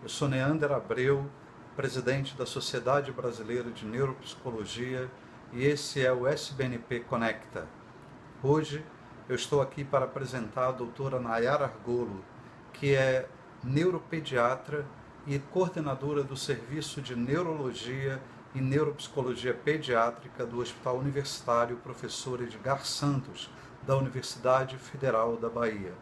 Eu sou Neander Abreu, presidente da Sociedade Brasileira de Neuropsicologia, e esse é o SBNP Conecta. Hoje eu estou aqui para apresentar a doutora Nayara Argolo, que é neuropediatra e coordenadora do Serviço de Neurologia e Neuropsicologia Pediátrica do Hospital Universitário Professor Edgar Santos, da Universidade Federal da Bahia.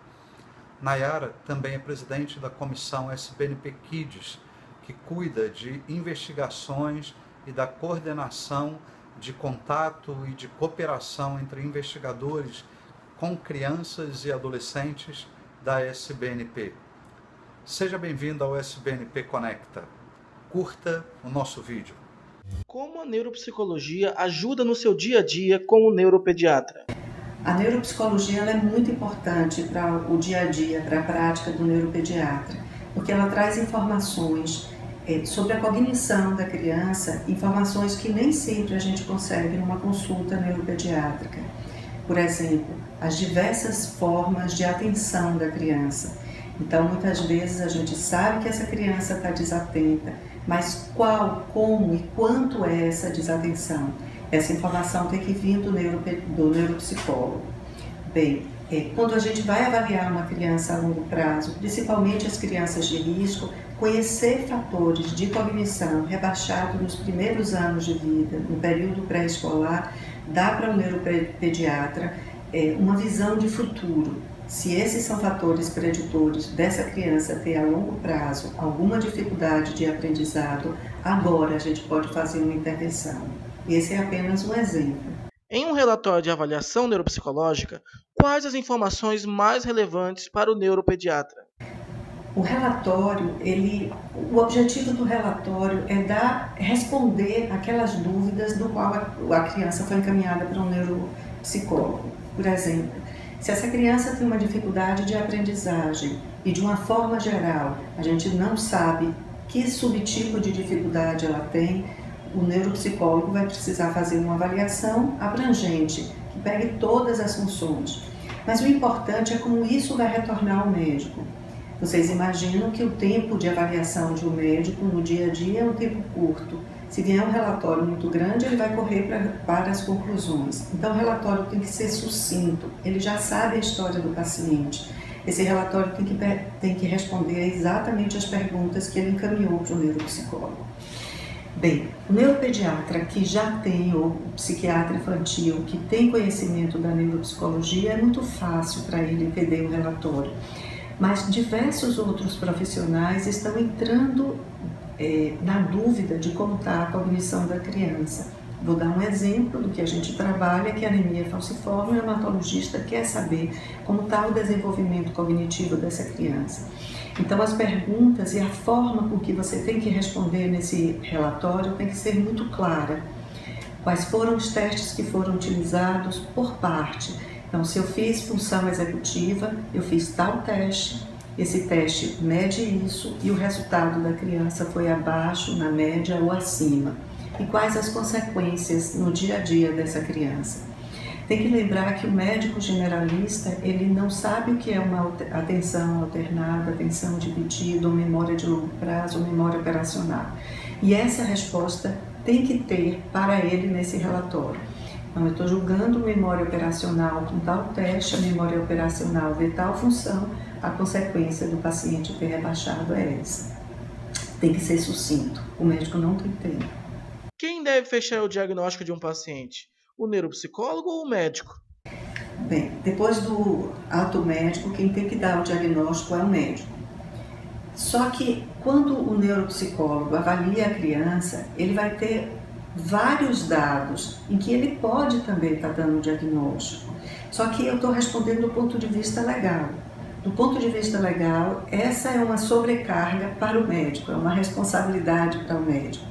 Nayara também é presidente da comissão SBNP Kids, que cuida de investigações e da coordenação de contato e de cooperação entre investigadores com crianças e adolescentes da SBNP. Seja bem-vindo ao SBNP Conecta. Curta o nosso vídeo. Como a neuropsicologia ajuda no seu dia a dia como neuropediatra? A neuropsicologia ela é muito importante para o dia a dia, para a prática do neuropediatra, porque ela traz informações sobre a cognição da criança, informações que nem sempre a gente consegue numa consulta neuropediátrica. Por exemplo, as diversas formas de atenção da criança. Então, muitas vezes a gente sabe que essa criança está desatenta, mas qual, como e quanto é essa desatenção? Essa informação tem que vir do neuropsicólogo. Bem, quando a gente vai avaliar uma criança a longo prazo, principalmente as crianças de risco, conhecer fatores de cognição rebaixado nos primeiros anos de vida, no período pré-escolar, dá para o neuropediatra uma visão de futuro. Se esses são fatores preditores dessa criança ter a longo prazo alguma dificuldade de aprendizado, agora a gente pode fazer uma intervenção. Esse é apenas um exemplo. Em um relatório de avaliação neuropsicológica, quais as informações mais relevantes para o neuropediatra? O relatório, o objetivo do relatório é responder aquelas dúvidas do qual a criança foi encaminhada para um neuropsicólogo. Por exemplo, se essa criança tem uma dificuldade de aprendizagem e de uma forma geral a gente não sabe que subtipo de dificuldade ela tem, o neuropsicólogo vai precisar fazer uma avaliação abrangente, que pegue todas as funções. Mas o importante é como isso vai retornar ao médico. Vocês imaginam que o tempo de avaliação de um médico no dia a dia é um tempo curto. Se vier um relatório muito grande, ele vai correr para as conclusões. Então, o relatório tem que ser sucinto, ele já sabe a história do paciente. Esse relatório tem que responder exatamente as perguntas que ele encaminhou para o neuropsicólogo. Bem, o neuropediatra que já tem, ou o psiquiatra infantil que tem conhecimento da neuropsicologia, é muito fácil para ele entender o relatório. Mas diversos outros profissionais estão entrando na dúvida de como está a cognição da criança. Vou dar um exemplo do que a gente trabalha, que é a anemia falciforme, o hematologista quer saber como está o desenvolvimento cognitivo dessa criança. Então, as perguntas e a forma com que você tem que responder nesse relatório tem que ser muito clara. Quais foram os testes que foram utilizados por parte? Então, se eu fiz função executiva, eu fiz tal teste, esse teste mede isso e o resultado da criança foi abaixo, na média ou acima. E quais as consequências no dia a dia dessa criança? Tem que lembrar que o médico generalista, ele não sabe o que é uma atenção alternada, atenção dividida, ou memória de longo prazo, ou memória operacional. E essa resposta tem que ter para ele nesse relatório. Então, eu estou julgando memória operacional com tal teste, a memória operacional de tal função, a consequência do paciente ter rebaixado é essa. Tem que ser sucinto, o médico não tem tempo. Quem deve fechar o diagnóstico de um paciente? O neuropsicólogo ou o médico? Bem, depois do ato médico, quem tem que dar o diagnóstico é o médico. Só que quando o neuropsicólogo avalia a criança, ele vai ter vários dados em que ele pode também estar dando o diagnóstico. Só que eu estou respondendo do ponto de vista legal. Do ponto de vista legal, essa é uma sobrecarga para o médico, é uma responsabilidade para o médico.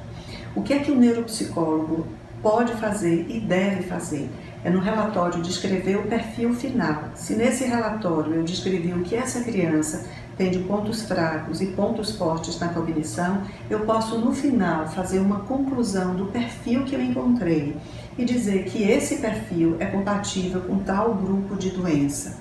O que é que o neuropsicólogo pode fazer e deve fazer? É no relatório descrever o perfil final. Se nesse relatório eu descrevi o que essa criança tem de pontos fracos e pontos fortes na cognição, eu posso no final fazer uma conclusão do perfil que eu encontrei e dizer que esse perfil é compatível com tal grupo de doença.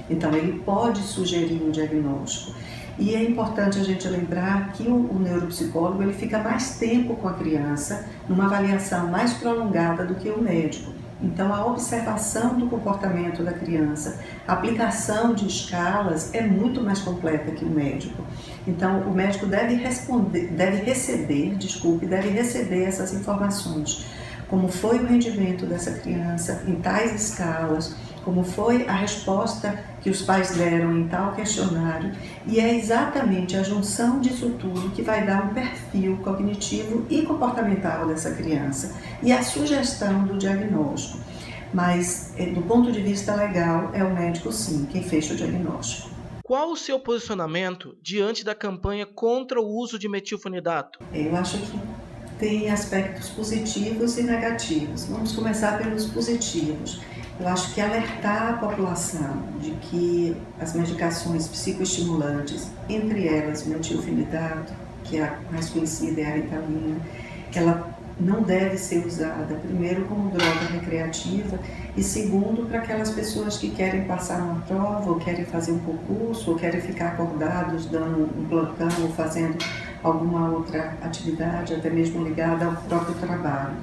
Então ele pode sugerir um diagnóstico. E é importante a gente lembrar que o neuropsicólogo ele fica mais tempo com a criança, numa avaliação mais prolongada do que o médico. Então, a observação do comportamento da criança, a aplicação de escalas é muito mais completa que o médico. Então, o médico deve receber essas informações. Como foi o rendimento dessa criança em tais escalas, como foi a resposta que os pais deram em tal questionário, e é exatamente a junção disso tudo que vai dar um perfil cognitivo e comportamental dessa criança e a sugestão do diagnóstico. Mas, do ponto de vista legal, é o médico sim quem fecha o diagnóstico. Qual o seu posicionamento diante da campanha contra o uso de metilfenidato? Eu acho que tem aspectos positivos e negativos. Vamos começar pelos positivos. Eu acho que alertar a população de que as medicações psicoestimulantes, entre elas o metilfenidato, que é a mais conhecida, é a Ritalina, ela não deve ser usada, primeiro, como droga recreativa e, segundo, para aquelas pessoas que querem passar uma prova, ou querem fazer um concurso, ou querem ficar acordados dando um plantão ou fazendo alguma outra atividade, até mesmo ligada ao próprio trabalho.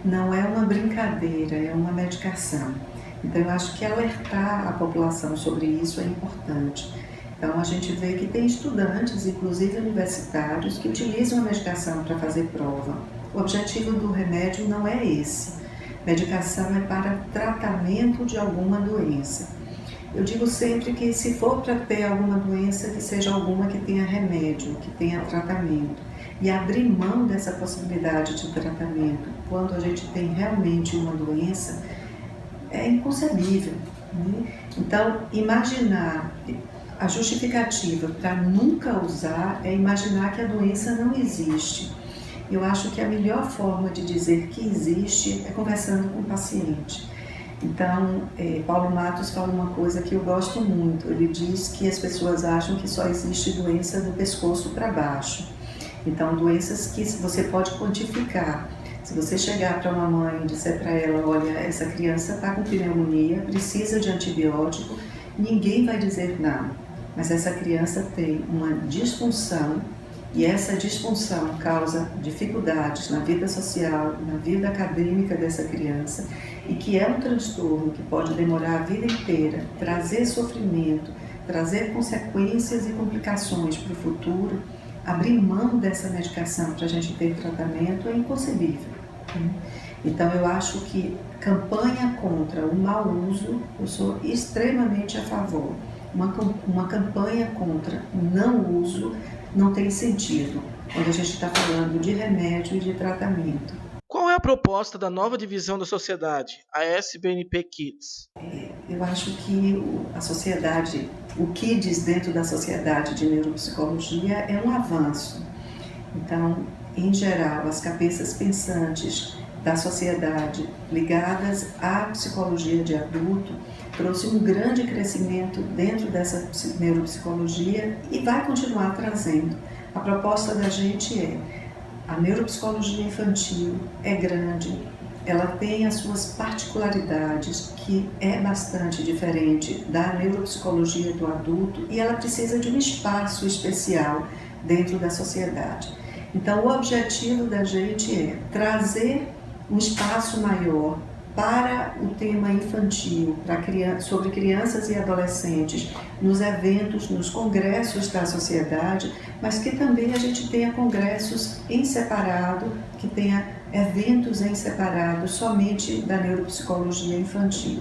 Não é uma brincadeira, é uma medicação. Então, eu acho que alertar a população sobre isso é importante. Então, a gente vê que tem estudantes, inclusive universitários, que utilizam a medicação para fazer prova. O objetivo do remédio não é esse. Medicação é para tratamento de alguma doença. Eu digo sempre que, se for para ter alguma doença, que seja alguma que tenha remédio, que tenha tratamento. E abrir mão dessa possibilidade de tratamento quando a gente tem realmente uma doença é inconcebível, né? Então, imaginar a justificativa para nunca usar é imaginar que a doença não existe. Eu acho que a melhor forma de dizer que existe é conversando com o paciente. Então, Paulo Matos fala uma coisa que eu gosto muito. Ele diz que as pessoas acham que só existe doença do pescoço para baixo. Então, doenças que você pode quantificar. Se você chegar para uma mãe e disser para ela, olha, essa criança está com pneumonia, precisa de antibiótico, ninguém vai dizer não. Mas essa criança tem uma disfunção e essa disfunção causa dificuldades na vida social, na vida acadêmica dessa criança e que é um transtorno que pode demorar a vida inteira, trazer sofrimento, trazer consequências e complicações para o futuro. Abrir mão dessa medicação para a gente ter tratamento é inconcebível. Então, eu acho que campanha contra o mau uso, eu sou extremamente a favor. Uma campanha contra o não uso não tem sentido quando a gente está falando de remédio e de tratamento. Qual é a proposta da nova divisão da sociedade, a SBNP Kids? Eu acho que a sociedade, o Kids dentro da sociedade de neuropsicologia é um avanço. Então, em geral, as cabeças pensantes da sociedade ligadas à psicologia de adulto trouxe um grande crescimento dentro dessa neuropsicologia e vai continuar trazendo. A proposta da gente é: a neuropsicologia infantil é grande, ela tem as suas particularidades, que é bastante diferente da neuropsicologia do adulto, e ela precisa de um espaço especial dentro da sociedade. Então, o objetivo da gente é trazer um espaço maior para o tema infantil, sobre crianças e adolescentes, nos eventos, nos congressos da sociedade, mas que também a gente tenha congressos em separado, que tenha eventos em separado somente da neuropsicologia infantil.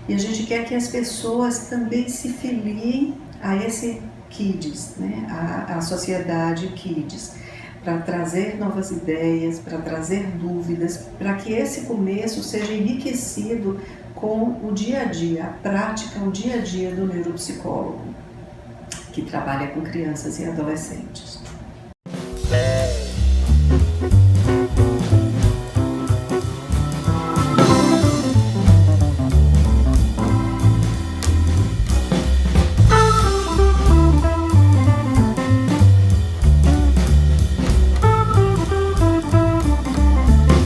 E a gente quer que as pessoas também se filiem a esse Kids, né? a sociedade Kids, para trazer novas ideias, para trazer dúvidas, para que esse começo seja enriquecido com o dia a dia, a prática, o dia a dia do neuropsicólogo, que trabalha com crianças e adolescentes.